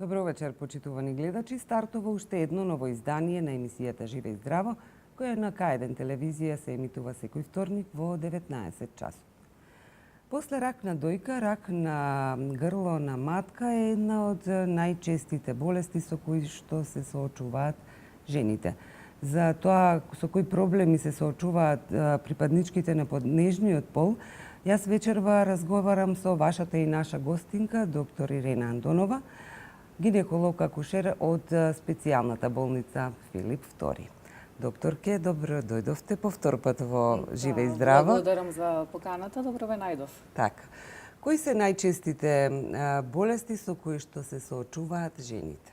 Добро вечер, почитувани гледачи. Стартува уште едно ново издание на емисијата Живе и здраво, која на К1 телевизија се емитува секој вторник во 19 часот. После рак на дојка, рак на грло на матка е една од најчестите болести со кои што се соочуваат жените. За тоа со кои проблеми се соочуваат припадничките на поднежниот пол, јас вечерва разговарам со вашата и наша гостинка, доктор Ирена Андонова, гинеколог акушер од специјалната болница Филип II. Докторке, добро дојдовте по втор пат во Живе и здраво. Благодарам за поканата, добро ве најдов. Така. Кои се најчестите болести со кои што се соочуваат жените?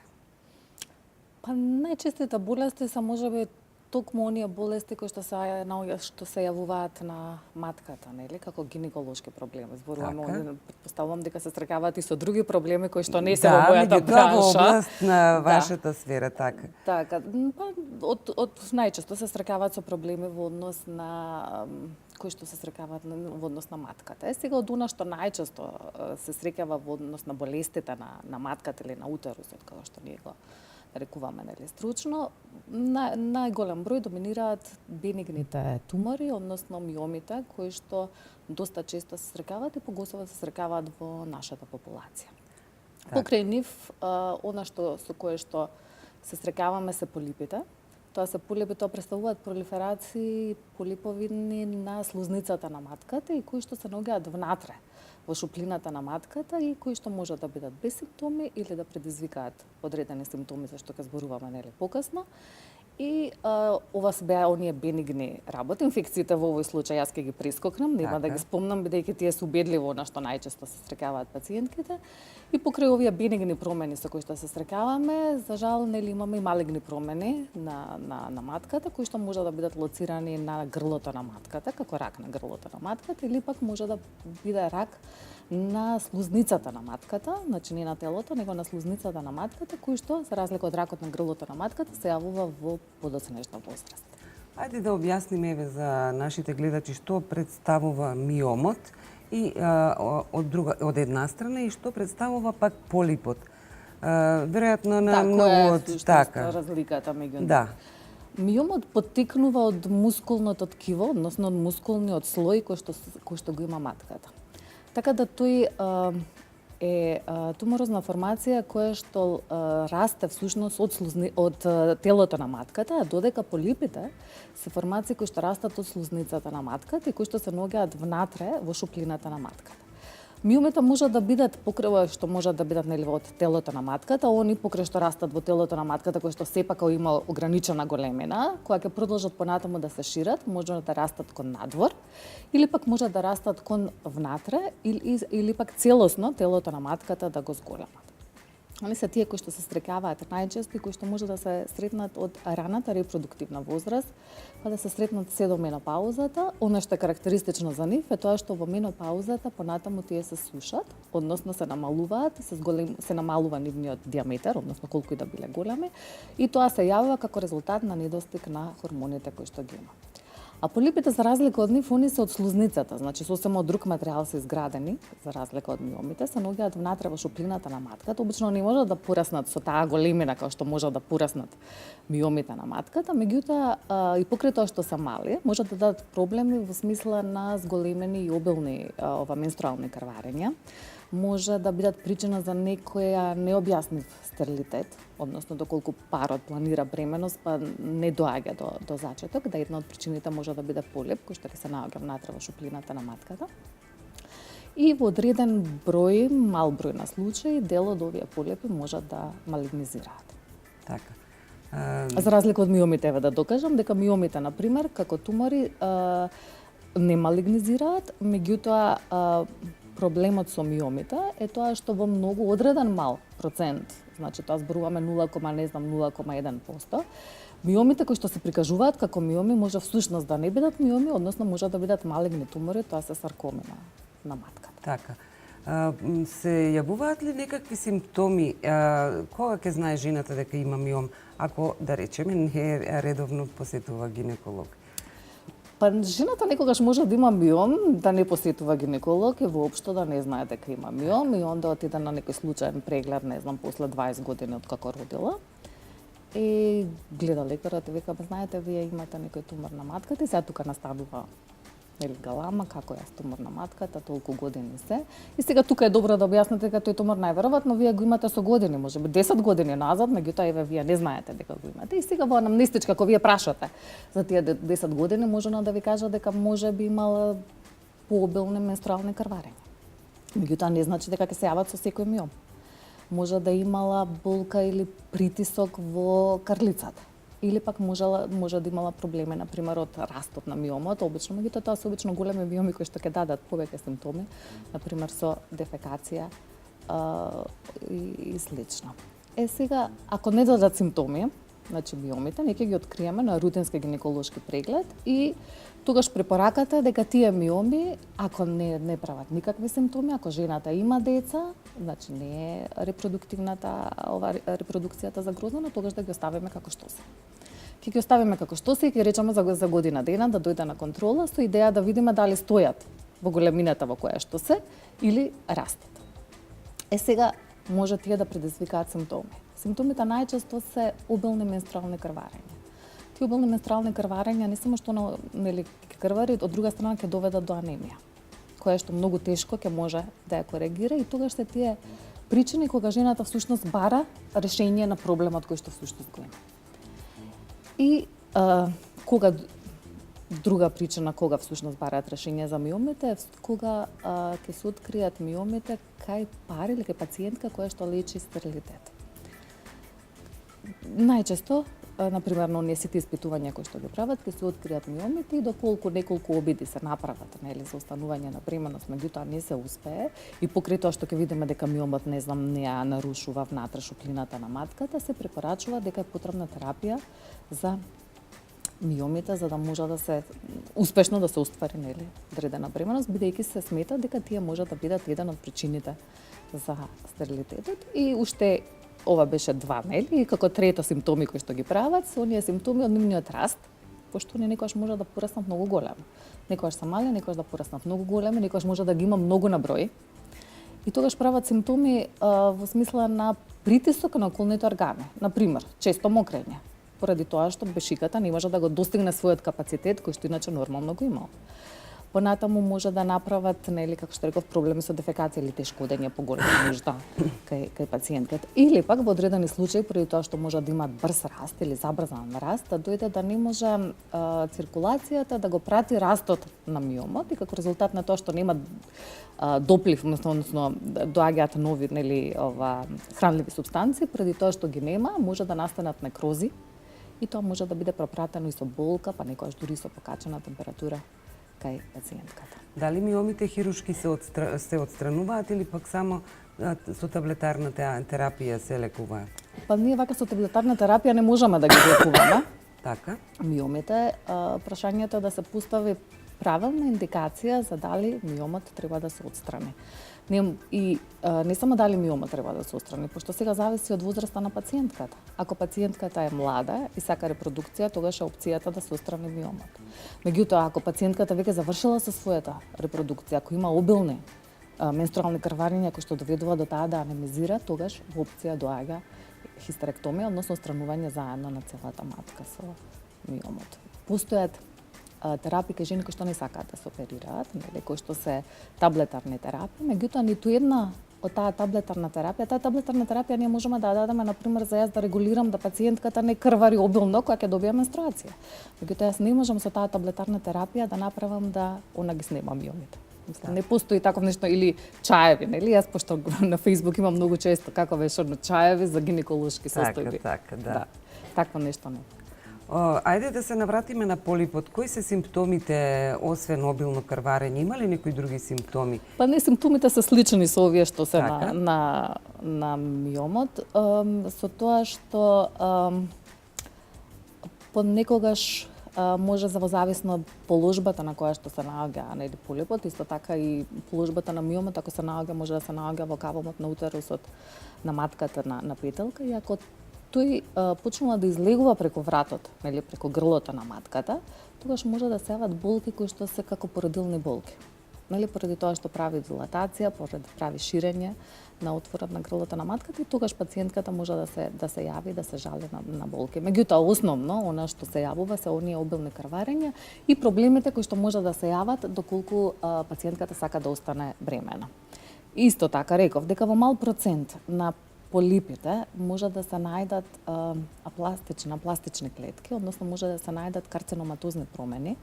Па најчестите болести се можеби токму оние болести кои што се јавуваат на матката, нели, како гинеколошки проблеми. Зборуваме, претпоставувам дека се стрекаваат и со други проблеми кои што не се во мојата бранша. Во област на вашата сфера, така. Така, па од најчесто се стрекаваат со проблеми во однос на кои што се стрекаваат во однос на матката. Сега од она што најчесто се стрекава во однос на болестите на матката или на утерусот, како што ние го рекуваме, нели, стручно, најголем број доминираат бенигните тумори, односно миомите, кои што доста често се стрекаваат и погосово се стрекаваат во нашата популација. Покрај нив, она што со кое што се стрекаваме се полипите. Тоа се полипи, тоа представуваат пролиферации полиповидни на слузницата на матката и кои што се наоѓаат внатре во шуплината на матката и кои што можат да бидат без симптоми или да предизвикаат одредени симптоми за што ќе зборуваме, нели, покасно. И ова се беа оние бенигни работи, инфекциите во овој случај јас ќе ги прескокнам, нема да ги спомнам бидејќи тие се убедливо на што најчесто се стрекаваат пациентките. И покрај овие бенигни промени со кои што се стрекаваме, за жал, нели, имаме и малигни промени на матката кои што може да бидат лоцирани на грлото на матката, како рак на грлото на матката, или пак може да биде рак на слузницата на матката, значи не на телото, него на слузницата на матката, кој што, за разлика од ракот на грлото на матката, се јавува во подоцнежна возраст. Ајде да објасниме еве за нашите гледачи што представува миомот и од една страна и што представува пак полипот. Веројатно на многу од така. Разликата меѓу нив. Да. Миомот поттекнува од мускулното ткиво, односно од мускулниот слој кој што го има матката. Така да тој е туморозна формација која што расте всушност од телото на матката, а додека полипите се формации кои што растат од слузницата на матката и кои што се наоѓаат внатре во шуплината на матката. Миомите можат да бидат покрај што можат да бидат, нели, од телото на матката, они покрај што растат во телото на матката кои што сепак има ограничена големина, која ќе продолжат понатаму да се шират, можат да растат кон надвор или пак можат да растат кон внатре или пак целосно телото на матката да го зголемат. Они се тие кои што се стрекаваат најчесто и кои што може да се сретнат од раната репродуктивна возраст, па да се сретнат се до менопаузата. Она што е карактеристично за нив е тоа што во менопаузата понатаму тие се сушат, односно се намалуваат, се намалува нивниот диаметер, односно колку и да биле големи, и тоа се јавува како резултат на недостиг на хормоните кои што ги има. А полипите, за разлика од нив, они се од слузницата, значи сосема од друг материјал се изградени, за разлика од миомите, се наоѓаат внатре во шуплината на матката. Обично не можат да пораснат со таа големина како што можат да пораснат миомите на матката, меѓутоа и покрај тоа што се мали, можат да дадат проблеми во смисла на зголемени и обилни менструални крварења. Може да бидат причина за некоја необјаснив стерилитет, односно доколку парот планира бременост, па не доаѓа до зачеток, да една од причините може да биде полип, кој што ќе се наоѓа внатре во шуплината на матката. И во одреден број, мал број на случаи, дел од овие полипи можат да малигнизираат. Така. За разлика од миомите, да докажам дека миомите, например, како тумори, не малигнизираат, меѓутоа проблемот со миомите е тоа што во многу одреден мал процент, значи тоа зборуваме 0,1%, миомите кои што се прикажуваат како миоми може всушност да не бидат миоми, односно може да бидат малигни тумори, тоа се саркоми на матката. Така. Се јавуваат ли некакви симптоми кога ќе знае жената дека има миом, ако, да речеме, не редовно посетува гинеколог? Па жената некогаш може да има миом, да не посетува гинеколог и воопшто да не знае дека има миом и онда отиде на некој случаен преглед, не знам, после 20 години од како родила. И гледа лекарот и вика, знаете, вие имате некој тумор на матката и сега тука настанува галама, како е тумор на матката, толку години се. И сега тука е добро да објасните дека тој тумор најверојатно вие го имате со години, можеби 10 години назад, меѓутоа еве вие не знаете дека го имате. И сега во анамнестичка кога вие прашате за тие 10 години, можено да ви кажа дека можеби имала пообилни менструални крварења. Меѓутоа не значи дека ќе се јават со секој миом. Може да имала болка или притисок во карлицата. Или пак може да имала проблеми, например, од растот на миомот, обично, меѓутоа тоа се обично големи миоми кои што ќе дадат повеќе симптоми, например со дефекација и слично. Сега, ако не дадат симптоми, значи миомите, ние ќе ги откриеме на рутински гинеколошки преглед и тогаш препораката е дека тие миоми, ако не прават никакви симптоми, ако жената има деца, значи не е репродукцијата загрозена, тогаш да ги оставиме како што се. Ќе ги оставиме како што се и ќе речеме за година дена да дојде на контрола со идеја да видиме дали стојат во големината во која што се или растат. Сега може тие да предизвикаат симптоми. Симптомите најчесто се обилни менструални крварења. Тие обилни менструални крварења не само што нели крвари, од друга страна ќе доведат до анемија, која што многу тешко ќе може да ја коригира и тогаш се тие причини кога жената всушност бара решение на проблемот кој што всушност го има. И кога друга причина кога всушност бараат решение за миомите е кога ќе се откријат миомите кај пар или кај пациентка која што лечи стерилитет. Најчесто, например, на оние сите испитувања кои што ги прават, ќе се откријат миомите и доколку неколку обиди се направат, нели, за останување на бременност, меѓутоа не се успее и покрај тоа што ќе видиме дека миомот не ја нарушува внатре шуплината на матката, се препорачува дека е потребна терапија за миомите за да може да се успешно да се оствари, нели, одредена бременност, бидејќи се смета дека тие може да бидат еден од причините за стерилитетот и уште ова беше два, нели, и како трето симптоми кои што ги прават, се оние симптоми од нивниот раст, пошто они некогаш може да пораснат многу големи. Некогаш се мали, некогаш да пораснат многу големи, некогаш може да ги има многу на број. И тогаш прават симптоми во смисла на притисок на околните органи. Например, често мокрење, поради тоа што бешиката не може да го достигне својот капацитет кој што иначе нормално го имал. Понатаму може да направат, нели, како што реков, проблеми со дефекација или тешко одење по голема нужда кај пациентката. Или пак во одредени случаи, поради тоа што може да имаат брз раст или забрзан раст, да дојде да не може циркулацијата да го прати растот на миомот и како резултат на тоа што нема доплив, односно доаѓаат нови, нели, хранливи супстанции, поради тоа што ги нема, може да настанат некрози и тоа може да биде пропратено и со болка, па некогаш дури со покачена температура кај пациентката. Дали миомите хирушки се отстрануваат или пак само со таблетарна терапија се лекуваат? Па ние вака со таблетарна терапија не можеме да ги лекуваме. Така. Миомите, прашањето е да се постави правилна индикација за дали миомот треба да се отстрани. Не само дали миомот треба да се отстрани, пошто сега зависи од возраста на пациентката. Ако пациентката е млада и сака репродукција, тогаш е опцијата да се отстрани миомот. Меѓутоа, ако пациентката веќе завршила со својата репродукција, ако има обилни менструални крварења кои што доведува до таа да анемизира, тогаш во опција доаѓа хистеректомија, односно отстранување заедно на целата матка со миомот. Постојат терапии кај жени кои што не сакаат да се оперираат, нели, кои што се таблетарни терапии, меѓутоа ниту една од таа таблетарна терапија ние можеме да дадеме, например, за јас да регулирам да пациентката не крвари обилно кога ќе добие менструација. Меѓутоа јас не можам со таа таблетарна терапија да направам да она ги снема миомите. Мислам, не постои таков нешто или чаеви, нели? Јас пошто на Facebook имам многу често како беше чаеви за гинеколошки состојби. Така, да. Такво нешто не. Ајде да се навратиме на полипот. Кои се симптомите освен обилно крварење? Има ли некои други симптоми? Па не, симптомите се слични со овие што се на миомот, со тоа што понекогаш може во зависно од положбата на која што се наоѓа, нели, полипот, исто така и положбата на миомот, ако се наоѓа, може да се наоѓа во кавомот на утерусот на матката на петелка, и ако тој почнува да излегува преку вратот, нели, преку грлото на матката, тогаш може да се јават болки кои што се како породилни болки. Нели, поради тоа што прави дилатација, поради прави ширење на отворот на грлото на матката и тогаш пациентката може да се јави, да се жали на болки. Меѓутоа, основно, она што се јавува се оние обилни крварења и проблемите кои што може да се јават доколку пациентката сака да остане бремена. Исто така, реков, дека во мал процент на полипите може да се најдат пластични клетки, односно може да се најдат карциноматозни промени,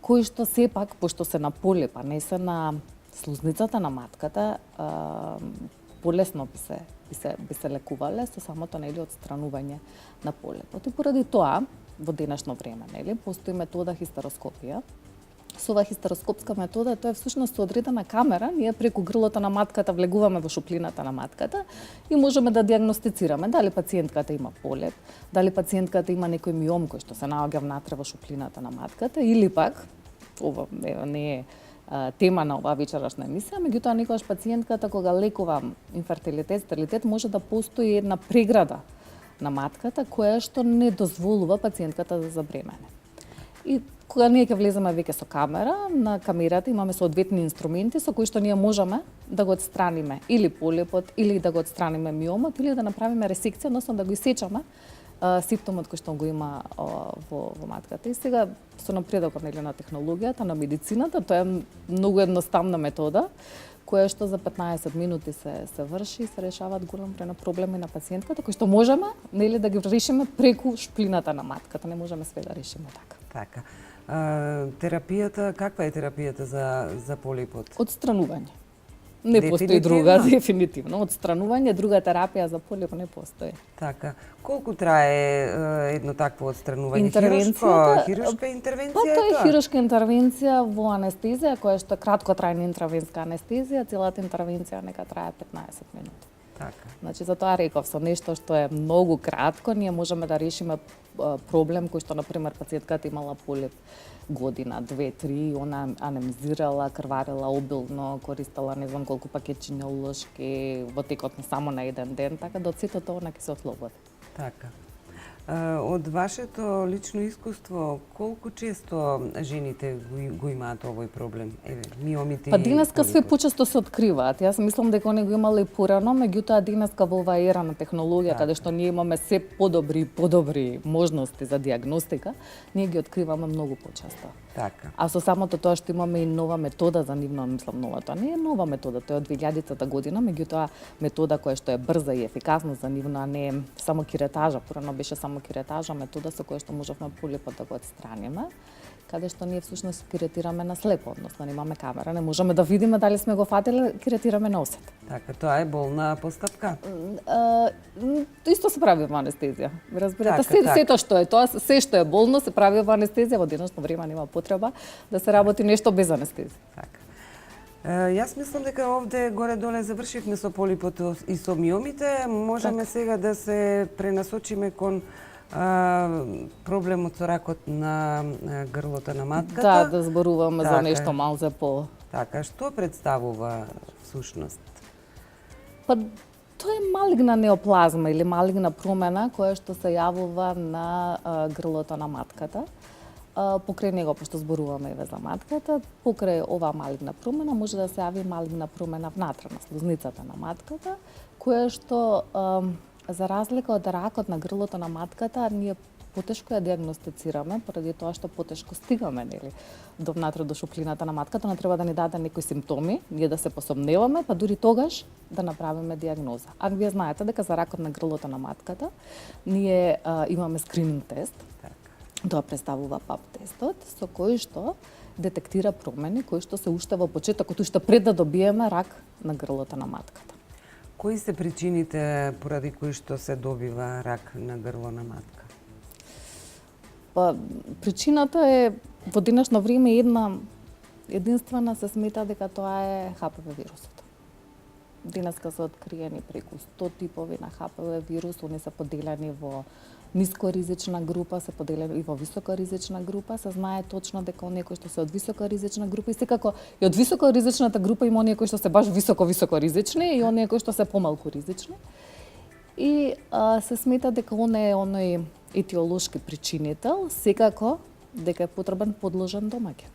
кои што сепак, пошто се на полип, а не се на слузницата на матката, полесно би се лекувале со самото нели отстранување на полипот. И поради тоа, во денешно време, нели, постои метода хистероскопија. Со оваа хистероскопска метода, тоа е всушност со одредена камера, ние преку грлото на матката влегуваме во шуплината на матката и можеме да диагностицираме дали пациентката има полип, дали пациентката има некој миом кој што се наоѓа внатре во шуплината на матката или пак, ова не е тема на оваа вечерашна емисија, меѓутоа некогаш пациентката кога лекува инфертилитет, стерилитет, може да постои една преграда на матката која што не дозволува пациентката да забремене. И кога ние ќе влеземе веќе со камера, на камерата имаме соодветни инструменти со кои што ние можеме да го отстраниме или полипот, или да го отстраниме миомот, или да направиме ресекција, односно да го исечеме симптомот кој што го има во матката. И сега со напредокот на технологијата, на медицината, тоа е многу едноставна метода која што за 15 минути се врши и се решаваат голем број на проблеми на пациентката кои што можеме нели да ги решиме преку шплината на матката, не можеме све да решиме така. Така. Терапијата, каква е терапијата за полипот? Отстранување. Не постои друга, дефинитивно. Отстранување, друга терапија за полип не постои. Така. Колку трае едно такво отстранување? Хируршка интервенција? Тоа е хируршка интервенција во анестезија, која што е краткотрајна интравенска анестезија, целата интервенција нека трае 15 минути. Така. Значи, затоа реков, со нешто што е многу кратко, ние можеме да решиме проблем кој што, например, пациентката имала полип година, 2-3, она анемизирала, крварела обилно, користела не знам колку пакетчиња улошки во текот на само на еден ден, така да од сето тоа ќе се ослободи. Така. Од вашето лично искуство, колку често жените го имаат овој проблем? Еве, миомите. Па денеска све почесто се откриваат. Јас мислам дека они го имале и порано, меѓутоа денеска во оваа ера на технологија, каде што ние имаме се подобри можности за диагностика, ние ги откриваме многу почесто. Така. А со самото тоа што имаме и нова метода за нивно, мислам нова, тоа не е нова метода, тоа е од 2000-та година, меѓутоа метода која што е брза и ефикасна за нивно, а не само киретажа, порано беше само киретажа, метода со која што можевме полипот да го отстраниме, каде што ние всушност киретираме на слепо, односно немаме камера, не можеме да видиме дали сме го фатиле, киретираме на осет. Така, тоа е болна постапка. Исто се прави во анестезија. Разбирате, така. сето што е тоа, се што е болно се прави во анестезија, во денешно време нема потреба да се работи нешто без анестезија. Така. Јас мислам дека овде горе-доле завршивме со полипот и со миомите. Можеме сега да се пренасочиме кон проблемот со ракот на грлото на матката. Да зборуваме за нешто малце по... Така, што представува всушност? Па, тоа е малигна неоплазма или малигна промена која што се јавува на грлото на матката. Покрај него, пошто зборуваме еве за матката, покрај оваа малигна промена може да се јави малигна промена внатре на слузницата на матката, која што за разлика од ракот на грлото на матката, ние потешко ја диагностицираме, поради тоа што потешко стигаме, нели, до внатре до шуплината на матката, не треба да ни даде некои симптоми, ние да се посомневаме, па дури тогаш да направиме диагноза. А вие знаете дека за ракот на грлото на матката ние имаме скрининг тест. Тоа представува ПАП тестот, со кој што детектира промени кои што се уште во почетокот, уште пред да добиеме рак на грлото на матката. Кои се причините поради кои што се добива рак на грло на матка? Па, причината е во денешно време единствена, се смета дека тоа е ХПВ вирусот. Денеска се откриени преку 100 типови на ХПВ вирус, они се поделени во нискоризична група, се поделени и во високоризична група, се знае точно дека оние кои што се од високоризична група и секако и од високоризичната група има оние кои што се баш високо-високоризични и оние кои што се помалку ризични. И се смета дека он е оној етиолошки причинител, секако дека е потребен подложен домаќин.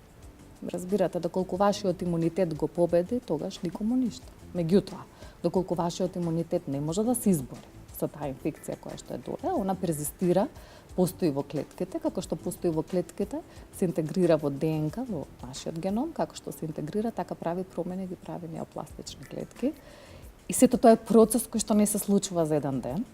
Разбирате, доколку вашиот имунитет го победи, тогаш никому ништо. Меѓутоа, доколку вашиот имунитет не може да се избори со таа инфекција која што е доле, она перзистира, постои во клетките, како што постои во клетките, се интегрира во ДНК, во нашиот геном, како што се интегрира, така прави промени, ги прави неопластични клетки. И сето тоа е процес кој што не се случува за еден ден.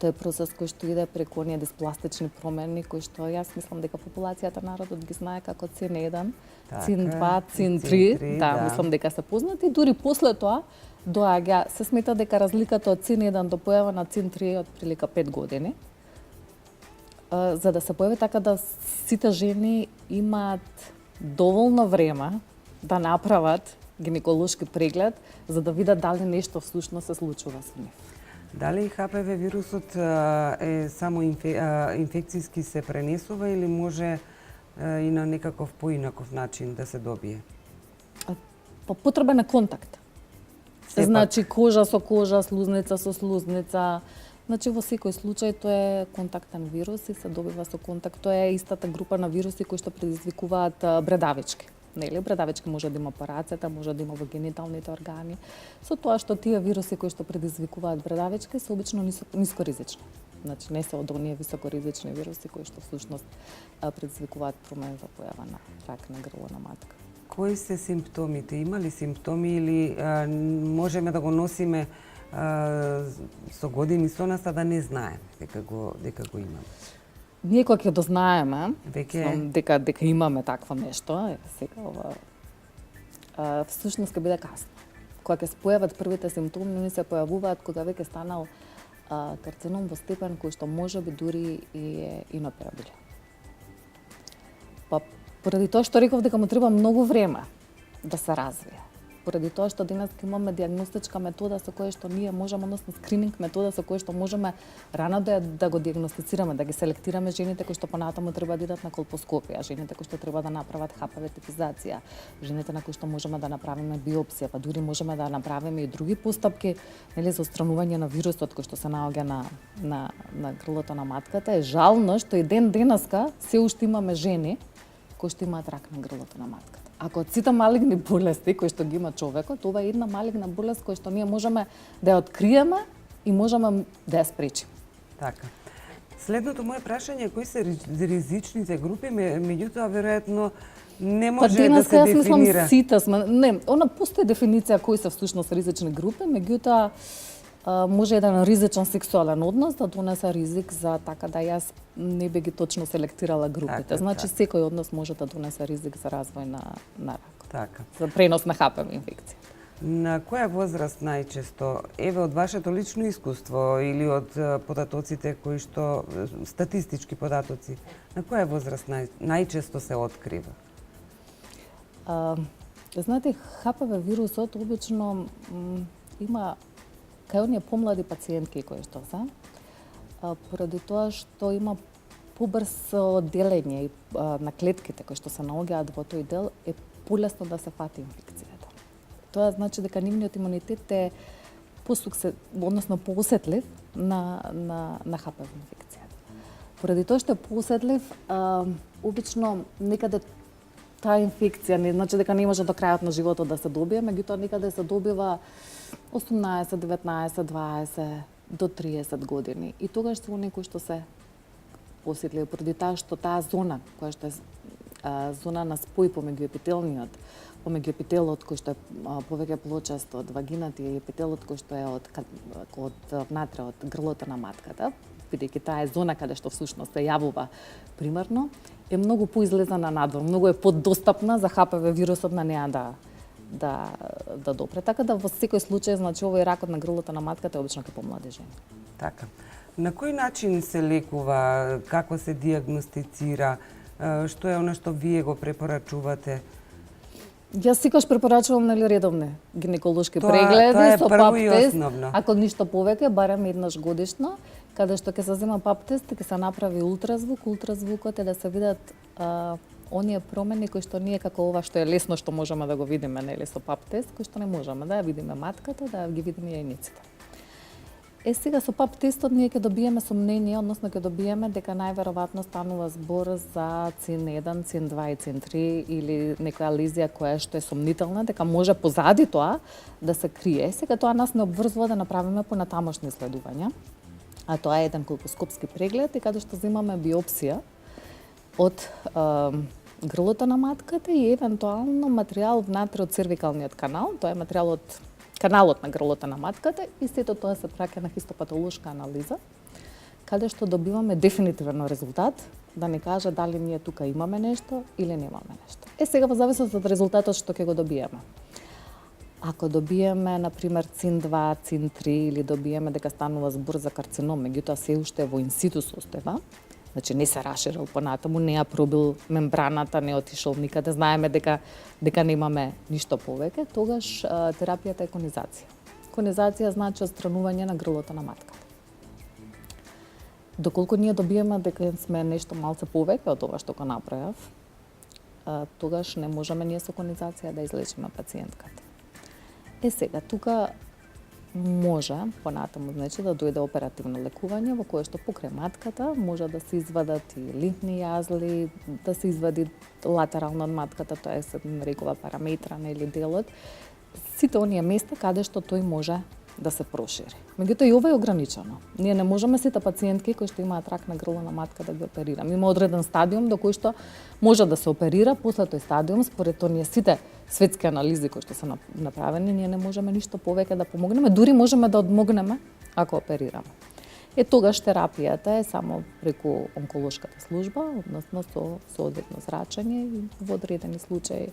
Тоа е процес кој што иде преку оние диспластични промени, кои што јас мислам дека популацијата народот ги знае како CIN1, CIN2, CIN3, да, мислам дека се познати. Дури после тоа доаѓа, се смета дека разликата од CIN1 до појава на CIN3 е отприлика 5 години. За да се појави така да сите жени имаат доволно време да направат гинеколошки преглед за да видат дали нешто всушност се случува со нив. Дали ХПВ вирусот е само инфекцијски се пренесува или може и на некаков поинаков начин да се добие? Потребен е контакт. Сепак. Значи кожа со кожа, слузница со слузница. Значи во секој случај тоа е контактен вирус и се добива со контакт. Тоа е истата група на вируси кои што предизвикуваат бредавички. Нели, бредавички може да има по рацете, може да има во гениталните органи. Со тоа што тие вируси кои што предизвикуваат бредавички се обично нискоризични. Значи не се од оние високоризични вируси кои што всушност предизвикуваат промени во појава на рак на грло на матка. Кои се симптомите? Има ли симптоми или можеме да го носиме со години со нас, а да не знаеме дека го имаме? Ние кога ќе дознаеме Веќе дека имаме такво нешто, сега ова всушност ќе биде касно. Кога ќе се појават првите симптоми, они се појавуваат кога веќе станал карцином во степен кој што можеби дури и е иноперабилен. Поради тоа што реков дека му треба многу време да се развие. Поради тоа што денес имаме диагностичка метода со која што ние можеме, односно скрининг метода со која што можеме рано да го диагностицираме, да ги селектираме жените кои што понатаму треба да идат на колпоскопија, жените кои што треба да направат ХПВ типизација, жените на кои што можеме да направиме биопсија, па дури можеме да направиме и други постапки, нели, за отстранување на вирусот кој што се наоѓа на грлото на матката. Е жално што и ден денеска се уште имаме жени кои што имаат рак на грлото на матката. Ако од сите малигни болести кои што ги има човекот, ова е една малигна болест која што ние можеме да ја откриеме и можеме да ја спречиме. Така. Следното мое прашање е кои се ризичните групи, меѓутоа веројатно не може да се јас мислам дефинира. сите сме, не, она постои дефиниција кои се всушност ризични групи, меѓутоа може еден ризичен сексуален однос да донесе ризик за така да јас не би ги точно селектирала групите. Така, значи така. секој од нас може да донесе ризик за развој на рак. Така. За пренос на ХПВ инфекција. На која возраст најчесто, еве од вашето лично искуство или од податоците кои што статистички податоци, на која возраст најчесто се открива? Знаете, ХПВ вирусот обично има кај оние помлади пациентки кои што се, поради тоа што има побрзо делење на клетките кои што се наоѓаат во тој дел, е полесно да се фати инфекцијата. Тоа значи дека нивниот имунитет е односно поосетлив на ХПВ инфекцијата. Поради тоа што е поосетлив, обично некаде таа инфекција не значи дека не може до крајот на животот да се добие, меѓутоа некаде се добива 18, 19, 20 до 30 години. И тогаш се оние кои што се посетливи поради таа што таа зона која што е зона на спој помеѓу епителот кој што е повеќе плочаст од вагината и епителот кој што е од внатре од грлото на матката, бидејќи таа е зона каде што всушност се јавува примарно, е многу поизлезана надвор, многу е поддостапна за ХПВ вирусот на неа да допре. Така да во секој случај, значи овој ракот на грлото на матката е обично кај помлади жени. Така. На кој начин се лекува, како се диагностицира, што е она што вие го препорачувате? Јас секогаш препорачувам редовни гинеколошки Тоа прегледи е со прво пап и тест, основно. ако ништо повеќе, барем еднаш годишно, каде што ќе се зема пап тест и ќе се направи ултразвук. Ултразвукот е да се видат оние промени кои што ние како ова што е лесно што можеме да го видиме, нели, со пап тест, кои што не можеме да ја видиме матката, да ги видиме јајниците. Сега со пап тестот ние ќе добиеме сомнение, односно ќе добиеме дека најверојатно станува збор за цин 1, цин 2 и цин 3 или некоја лезија која што е сомнителна, дека може позади тоа да се крие. Сега тоа нас не обврзува да направиме понатамошни исследувања, а тоа е еден колпоскопски преглед и каде што земаме биопсија од грлото на матката и евентуално материјал внатре од цервикалниот канал, тоа е материјал од каналот на грлото на матката и сето тоа се праќа на хистопатолошка анализа, каде што добиваме дефинитивен резултат, да ни каже дали ние тука имаме нешто или немаме нешто. Сега во зависност од резултатот што ќе го добиеме. Ако добиеме, например, цин 2, цин 3 или добиеме дека станува збор за карцином, меѓутоа се уште во инситу состојба, значи не се раширил понатаму, не ја пробил мембраната, не отишол никаде, знаеме дека немаме ништо повеќе, тогаш терапијата е конизација. Конизација значи отстранување на грлото на матката. Доколку ние добиеме дека сме нешто малце повеќе од ова што го направив, тогаш не можеме ние со конизација да излечиме пациентката. Сега тука може понатаму значи да дојде оперативно лекување во кое што покрај матката може да се извадат и лимфни јазли, да се извади латерално од матката, тоа се нарекува параметрана или делот, сите оние места каде што тој може да се прошири. Меѓутоа и ова е ограничено. Ние не можеме сите пациентки кои што имаат рак на грло на матка да ги оперираме. Има одреден стадиум до кој што може да се оперира, после тој стадиум според оние сите светски анализи кои што се направени, ние не можеме ништо повеќе да помогнеме, дури можеме да одмогнеме ако оперираме. Тогаш терапијата е само преку онколошката служба, односно со одредно зрачење и во одредени случаи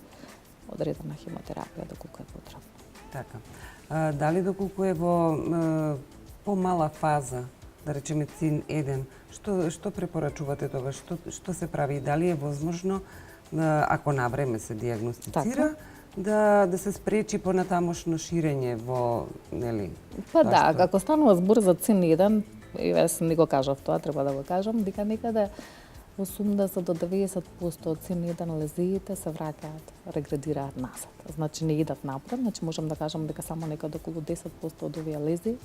одредена хемотерапија доколку е потребно. Така. Дали доколку е во помала фаза, да речеме цин 1, што препорачувате тогаш? Што се прави? Дали е возможно, ако на време се дијагностицира, да се спречи понатамошно ширење во, нели? Па да, ако станува збор за цин 1, јас не го кажав тоа, треба да го кажам, дека некаде 80 до 90% од цин 1 лезиите се враќаат, регредираат назад. Значи не идат напред, значи можам да кажам дека само некаде околу 10% од овие лези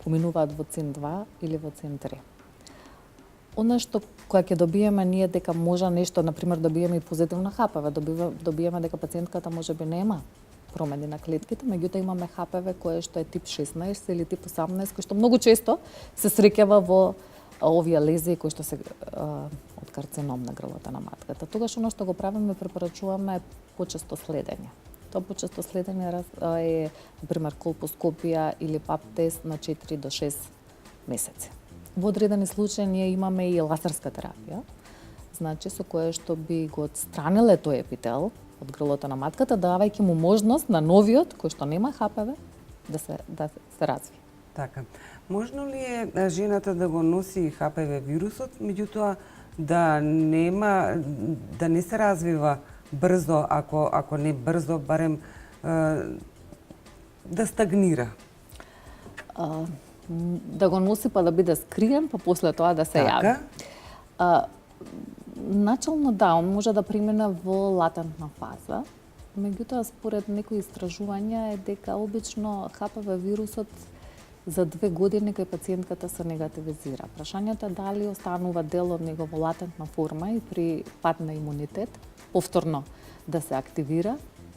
поминуваат во цин 2 или во цин 3. Она што кога ќе добиеме ние дека може нешто, например, добиеме и позитивна ХПВ, добиеме дека пациентката можеби нема промени на клетките, меѓутоа имаме ХПВ кое што е тип 16 или тип 18, кој што многу често се среќава во овие лезии кои што се од карцином на грлото на матката. Тогаш оно што го правиме, препорачуваме почесто следење. Тоа почесто следење е, например, колпоскопија или пап тест на 4 до 6 месеци. Во одредени случаи ние имаме и лазерска терапија, значи со кое што би го отстраниле тој епител од грлото на матката, давајќи му можност на новиот кој што нема ХПВ да се развие. Така. Можно ли е жената да го носи ХПВ вирусот, меѓутоа да не се развива брзо, ако не брзо, барем да стагнира? Да го носи па да биде скриен, па после тоа да се јави. Начално да, он може да премине во латентна фаза, меѓутоа според некои истражувања е дека обично ХПВ вирусот за 2 години кај пациентката се негативизира. Прашањето е дали останува дел од него во латентна форма и при пад на имунитет повторно да се активира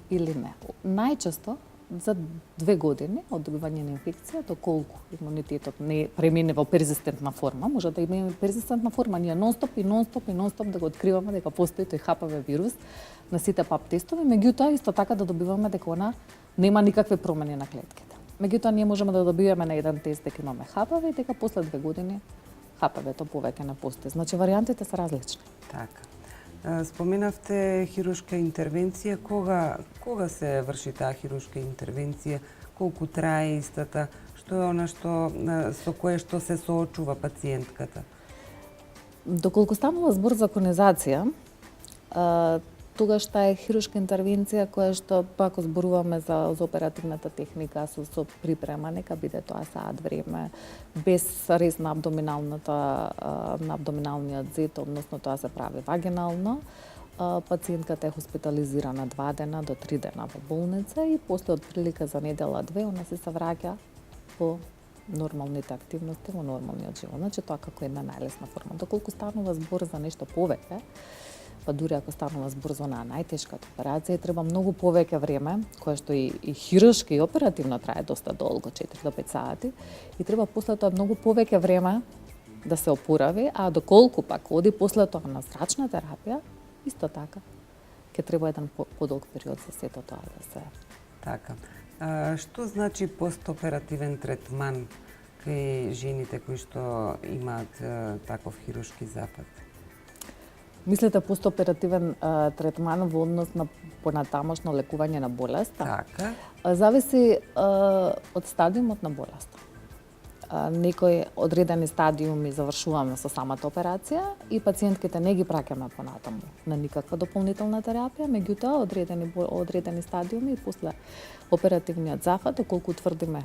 или не. Најчесто за 2 години од добивање на инфекција, доколку имунитетот не премине во перзистентна форма, може да има перзистентна форма, ние нон-стоп да го откриваме дека постои тој ХПВ вирус на сите пап тестове, меѓутоа исто така да добиваме дека она нема никакви промени на клетките. Меѓутоа ние можеме да добиеме на еден тест дека имаме ХПВ и дека после 2 години ХПВ-то повеќе не постои. Значи варијантите се различни. Така. Споменавте хируршка интервенција. Кога се врши таа хируршка интервенција? Колку трае истата? Што е она со кое што се соочува пациентката? Доколку станува збор за конизација, тогаш таа е хируршка интервенција која што пак зборуваме за оперативната техника со припрема, нека биде тоа саат време, без рез на абдоминалниот зет, односно тоа се прави вагинално. Пациентката е хоспитализирана 2 дена до 3 дена во болница и после отприлика за недела-две она се враќа по нормалните активности во нормалниот живот. Значи тоа како една најлесна форма. Доколку станува збор за нешто повеќе, па дури ако станува збор за онаа најтешката операција, треба многу повеќе време, кое што и хируршки и оперативно трае доста долго, 4 до 5 сати, и треба после тоа многу повеќе време да се опорави, а доколку пак оди после тоа на зрачна терапија, исто така, ќе треба еден подолг период за сето тоа да се... Така. Што значи постоперативен третман кај жените кои што имаат таков хируршки запад? Мислите постоперативен третман во однос на понатамошно лекување на болест? Така. Зависи од стадиумот на болест. Некои одредени стадиуми завршуваме со самата операција и пациентките не ги праќаме понатаму на никаква дополнителна терапија, меѓутоа одредени стадиуми и после оперативниот зафат, доколку утврдиме,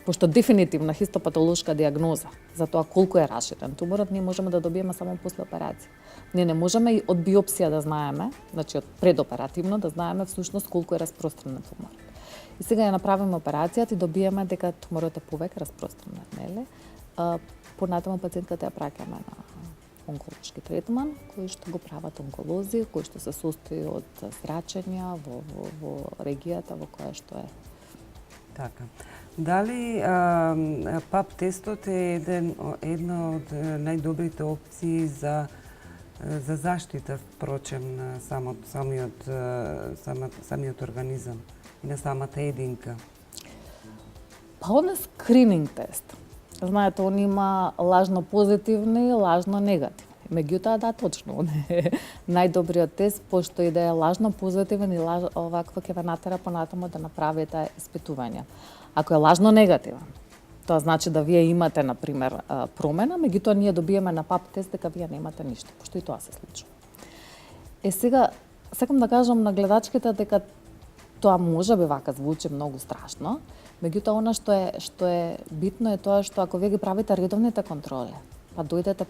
пошто дефинитивна хистопатолошка диагноза за тоа колку е раширен туморот, ние можеме да добиеме само после операција. Ние не можеме и од биопсија да знаеме, значи од предоперативно да знаеме всушност колку е распространет туморот. И сега ја направиме операцијата и добиеме дека туморот е повеќе распространет, нели? Понатаму пациентката ја праќаме на онколошки третман, кој што го прават онколози, кој што се состои од зрачења во регијата во која што е. Така. Дали ПАП тестот е една од најдобрите опции за заштита, впрочем, на самиот организам и на самата единка? Па он е скрининг тест. Знаете, он има лажно позитивни, лажно негативни. Меѓутоа, да, точно, он е најдобриот тест, пошто и да е лажно позитивен и овакво ќе ве натера понатаму да направите испитувања. Ако е лажно негативен, тоа значи да вие имате, например, промена, меѓутоа ние добиеме на ПАП тест дека вие немате ништо, пошто и тоа се случува. Сега, сакам да кажам на гледачките дека тоа може би вака звучи многу страшно, меѓутоа она што е битно е тоа што ако вие ги правите редовните контроли, па дојдете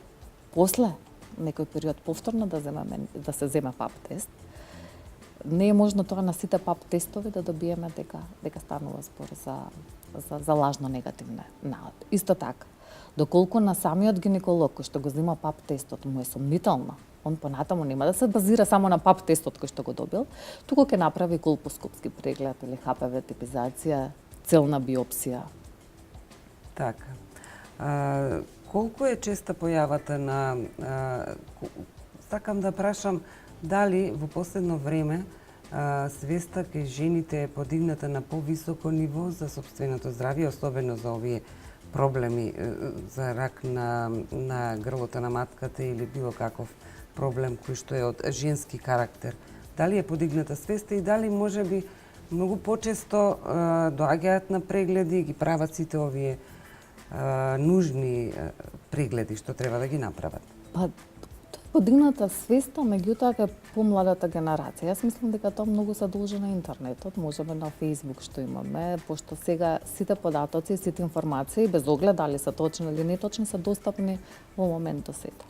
после некој период повторно да се земе ПАП тест, не е можно тоа на сите ПАП тестови да добиеме дека станува збор за лажно негативна наод. Исто така, доколку на самиот гинеколог кој што го зема ПАП тестот му е сомнително, он понатаму нема да се базира само на ПАП тестот кој што го добил, туку ќе направи колпоскопски преглед или ХПВ типизација, целна биопсија. Така. Колку е честа појавата на... Сакам да прашам дали во последно време свеста кај жените е подигната на повисоко ниво за сопственото здравје, особено за овие проблеми за рак на грлото на матката или било каков проблем кој што е од женски карактер. Дали е подигната свеста и дали можеби многу почесто доаѓаат на прегледи и ги прават сите овие нужни прегледи што треба да ги направат? Па, подигната свеста, меѓутоа кај помладата генерација. Јас мислам дека тоа многу се должи на интернетот, можеме на Facebook што имаме, пошто сега сите податоци, сите информации, без оглед дали се точни или неточни, се достапни во моментот сите.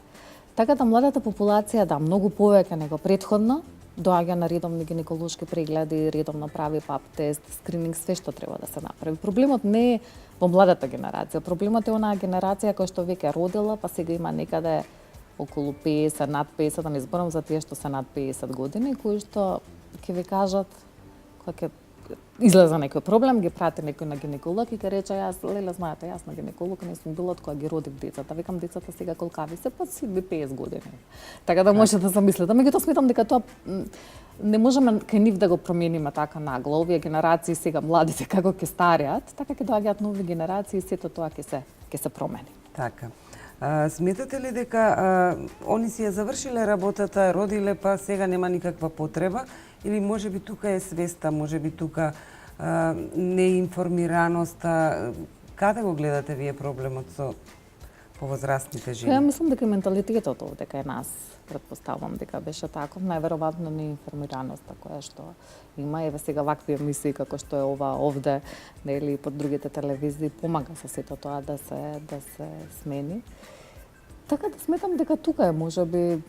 Така да младата популација да многу повеќе него претходно, доаѓа на редовни гинеколошки прегледи, редовно прави ПАП тест, скрининг, све што треба да се направи. Проблемот не е во младата генерација, проблемот е онаа генерација која што веќе родила, па сега има некаде околу 50, над 50, да не зборам за тие што се над 50 години, кои што ќе ви кажат, кога ќе излезе некој проблем, ги прати некој на гинеколог и ќе рече, леле, знаете, јас на гинеколог не сум била од кога ги родив децата. Викам, децата сега колкави се, па си 50 години. Така да може да се мислите. Меѓутоа сметам дека тоа не можеме кај нив да го промениме така нагло. Овие генерации сега младите како ќе стареат, така ќе доаѓаат нови генерации и сето тоа ќе се промени. Така. Сметате ли дека они си ја завршиле работата, родиле, па сега нема никаква потреба? Или можеби тука е свеста, можеби тука неинформираноста? Каде го гледате вие проблемот со повозрастните жени? Ја мислам дека менталитетот овде кај нас, претпоставувам дека беше таков, најверојатно неинформираноста која што има. Еве сега вакви емисии како што е ова овде, нели под другите телевизии помага со сето тоа да се смени. Така да сметам дека тука е можеби,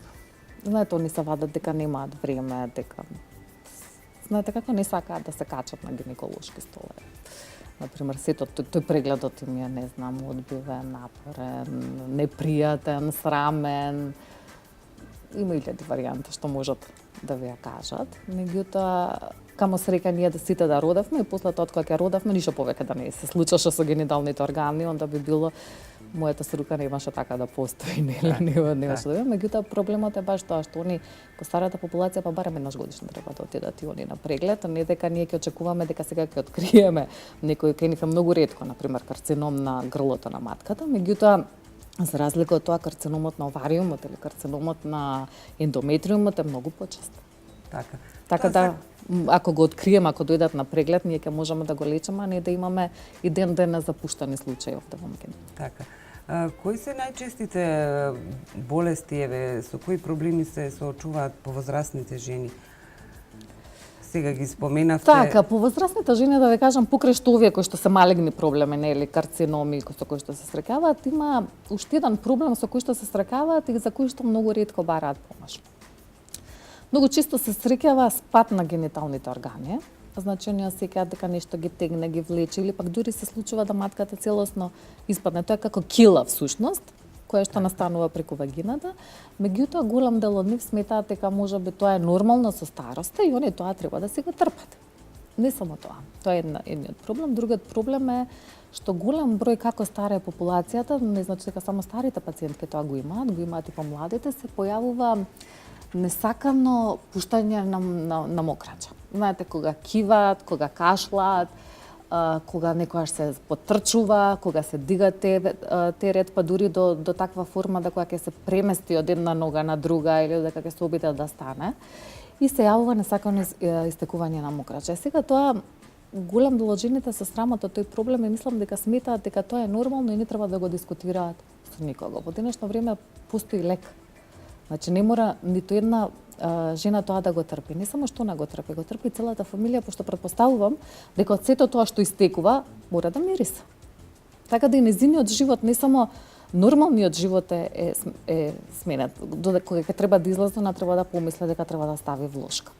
знаете, они се вадат дека немаат време, дека знаете како не сакаат да се качат на гинеколошки столови. Например, сето тој прегледот им е, не знам, одбивен, напорен, непријатен, срамен. Има илјади варијанти што можат да ви ја кажат. Меѓутоа, камо среќа ние сите да родевме и после тоа кога ќе родевме, ништо повеќе да не се случеше со гениталните органи, онда би било мојата срука немаше така да постои, немаше да има. Меѓутоа, проблемот е баш тоа што они, по старата популација, па барем еднаш годишно треба да отидат и они на преглед, а не дека ние ќе очекуваме дека сега ќе откриеме некој кај нив е многу ретко, например, карцином на грлото на матката, меѓутоа за разлика од тоа, карциномот на овариумот или карциномот на ендометриумот е многу почест. Така да, ако го откриеме, ако дојдат на преглед, ние ќе можеме да го лечиме, а не да имаме и ден запуштани случаи овде во Македонија. Така. Кои се најчестите болести, со кои проблеми се соочуваат повозрастните жени? Сега ги споменавте. Така, повозрастните жени, да ви кажам, покрај што овие кои што се малигни проблеми, нели, карциноми со кои што се среќаваат, има уште еден проблем со кој што се среќаваат и за кој што многу ретко бараат помош. Многу често се среќава спад на гениталните органи, значи оние сеќаат дека нешто ги тегне, ги влече или пак дури се случува да матката целосно испадне. Тоа е како кила всушност, која што настанува преку вагината, меѓутоа голем дел од нив сметаат дека можеби тоа е нормално со староста и они тоа треба да си го трпат. Не само тоа. Тоа е едниот проблем. Другиот проблем е што голем број како стара е популацијата, не значи дека само старите пациентки тоа го имаат и помладите, се појавува несакано пуштање на мокрача. Знаете, кога киваат, кога кашлаат, кога некојаш се потрчува, кога се дига терет, па дури до таква форма да кога ќе се премести од една нога на друга или дека ќе се обиде да стане, и се јавува несакано истекување на мокрача. Сега тоа голем дел од жените се срамат од тој проблем и мислам дека сметаат дека тоа е нормално и не треба да го дискутираат со никого. Во денешно време постои лек. Значи не мора ниту една жена тоа да го трпи. Не само што она го трпи целата фамилија, пошто претпоставувам дека од сето тоа што истекува мора да мириса. Така да и нејзиниот живот, не само нормалниот живот е сменет. Кога ќе треба да излезе, она треба да помисли дека треба да стави влошка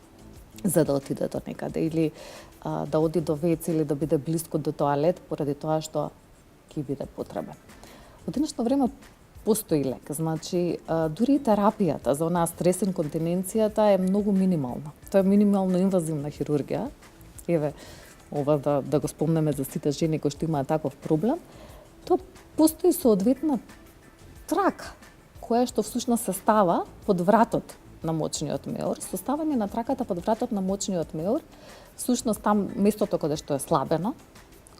за да отиде до некаде или да оди до вец или да биде блиско до тоалет поради тоа што ќе биде потребен. Во денешно време постои лек, значи дури и терапијата за онаа стрес инконтиненцијата е многу минимална. Тоа е минимално инвазивна хирургија. Еве, ова да го спомнеме за сите жени кои што имаат таков проблем. Тоа постои соодветна трака, која што всушност се става под вратот на мочниот меор. Со ставање на траката под вратот на мочниот меор, всушност там местото каде што е слабено,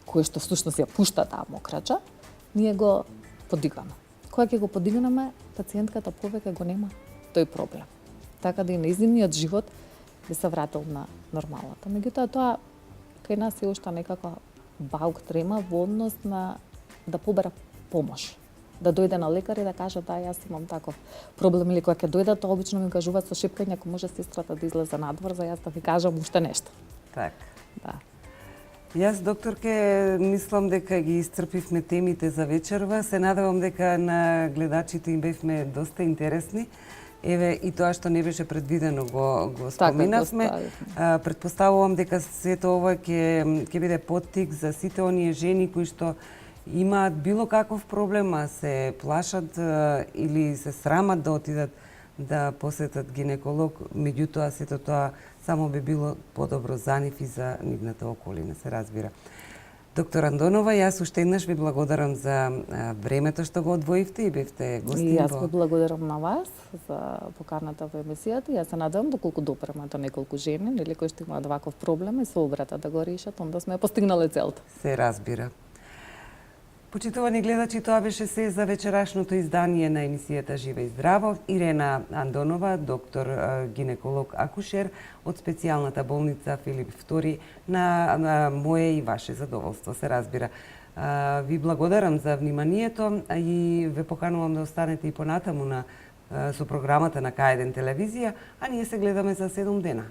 кое што всушност ја пушта таа мокрача, ние го подигаме. Кога ќе го подигнеме, пациентката повеќе го нема тој проблем. Така да и нејзиниот живот би се вратил на нормалата. Меѓутоа тоа кај нас е уште некако баук трема во однос на да побара помош. Да дојде на лекар и да каже да јас имам таков проблем или кога ќе дојдат, тоа обично ми кажуваат со шепкање ако може сестрата да излезе надвор за јас да ви кажам уште нешто. Така. Да. Јас, докторке, мислам дека ги исцрпивме темите за вечерва. Се надевам дека на гледачите им бевме доста интересни. Еве, и тоа што не беше предвидено го споменавме. Претпоставувам дека сето ова ќе биде поттик за сите оние жени кои што имаат било каков проблем, а се плашат или се срамат да отидат да посетат гинеколог, меѓутоа сето тоа само би било подобро за нив и за нивната околина, се разбира. Доктор Андонова, јас уште еднаш ви благодарам за времето што го одвоивте и бевте гостин. И јас ви благодарам на вас за поканата во емисијата. Јас се надевам доколку допрема до неколку жени, нели кои што имаат ваков проблем и се обратат да го решат, онда сме постигнале целта. Се разбира. Почитувани гледачи, тоа беше се за вечерашното издание на емисијата Живе и здраво. Ирена Андонова, доктор гинеколог акушер од специјалната болница Филип II, на мое и ваше задоволство, се разбира. Ви благодарам за вниманието и ве поканувам да останете и понатаму со програмата на К1 телевизија, а ние се гледаме за 7 дена.